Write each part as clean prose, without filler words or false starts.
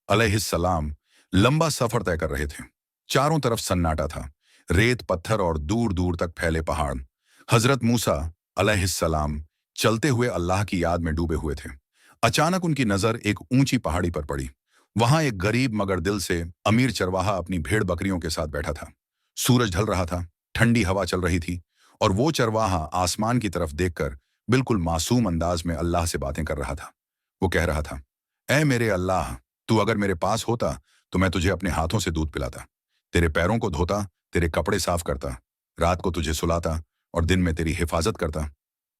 अलैहिस्सलाम लंबा सफर तय कर रहे थे। चारों तरफ सन्नाटा था, रेत, पत्थर और दूर दूर तक फैले पहाड़। हजरत मूसा अलैहिस्सलाम चलते हुए अल्लाह की याद में डूबे हुए थे। अचानक उनकी नजर एक ऊंची पहाड़ी पर पड़ी। वहां एक गरीब मगर दिल से अमीर चरवाहा अपनी भेड़ बकरियों के साथ बैठा था। सूरज ढल रहा था, ठंडी हवा चल रही थी, और वो चरवाहा आसमान की तरफ देखकर बिल्कुल मासूम अंदाज में अल्लाह से बातें कर रहा था। वो कह रहा था, ऐ मेरे अल्लाह, तू अगर मेरे पास होता तो मैं तुझे अपने हाथों से दूध पिलाता, तेरे पैरों को धोता, तेरे कपड़े साफ करता, रात को तुझे सुलाता और दिन में तेरी हिफाजत करता।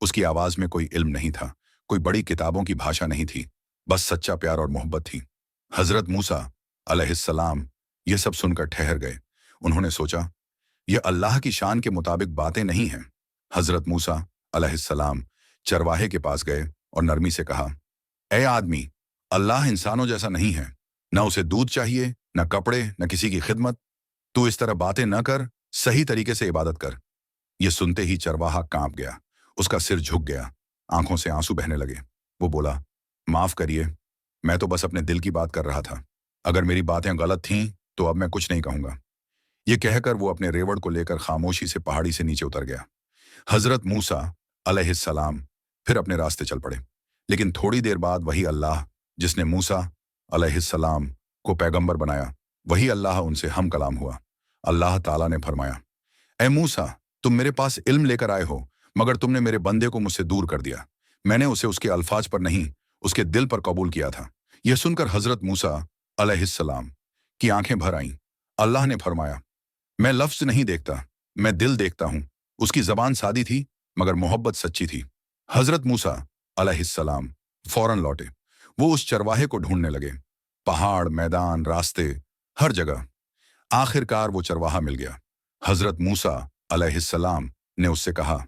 उसकी आवाज में कोई इल्म नहीं था, कोई बड़ी किताबों की भाषा नहीं थी, बस सच्चा प्यार और मोहब्बत थी। हजरत मूसा अलैहिस्सलाम ये सब सुनकर ठहर गए। उन्होंने सोचा, यह अल्लाह की शान के मुताबिक बातें नहीं हैं। हजरत मूसा अलैहिस्सलाम चरवाहे के पास गए और नरमी से कहा, ऐ आदमी, अल्लाह इंसानों जैसा नहीं है। न उसे दूध चाहिए, न कपड़े, न किसी की खिदमत। तू इस तरह बातें न कर, सही तरीके से इबादत कर। ये सुनते ही चरवाहा कांप गया, उसका सिर झुक गया, आंखों से आंसू बहने लगे। वो बोला, माफ करिए, मैं तो बस अपने दिल की बात कर रहा था। अगर मेरी बातें गलत थीं तो अब मैं कुछ नहीं कहूंगा। ये कहकर वो अपने रेवड़ को लेकर खामोशी से पहाड़ी से नीचे उतर गया। हजरत मूसा अलैहिस्सलाम फिर अपने रास्ते चल पड़े। लेकिन थोड़ी देर बाद वही अल्लाह जिसने मूसा अलैहिस्सलाम को पैगंबर बनाया, वही अल्लाह उनसे हम कलाम हुआ। अल्लाह ताला ने फरमाया, ऐ मूसा, तुम मेरे पास इल्म लेकर आए हो, मगर तुमने मेरे बंदे को मुझसे दूर कर दिया। मैंने उसे उसके अल्फाज पर नहीं, उसके दिल पर कबूल किया था। यह सुनकर हजरत मूसा अलैहिस्सलाम की आंखें भर आईं। अल्लाह ने फरमाया, मैं लफ्ज नहीं देखता, मैं दिल देखता हूं। उसकी जबान सादी थी, मगर मोहब्बत सच्ची थी। हजरत मूसा अलैहिस्सलाम फौरन लौटे। वो उस चरवाहे को ढूंढने लगे, पहाड़, मैदान, रास्ते, हर जगह। आखिरकार वो चरवाहा मिल गया। हजरत मूसा अलैहिस्सलाम ने उससे कहा,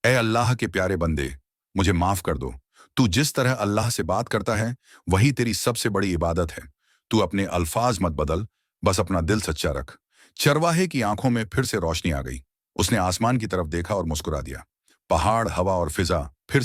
ए अल्लाह के प्यारे बंदे, मुझे माफ कर दो। तू जिस तरह अल्लाह से बात करता है वही तेरी सबसे बड़ी इबादत है। तू अपने अल्फाज मत बदल, बस अपना दिल सच्चा रख। चरवाहे की आंखों में फिर से रोशनी आ गई। उसने आसमान की तरफ देखा और मुस्कुरा दिया। पहाड़, हवा और फिजा फिर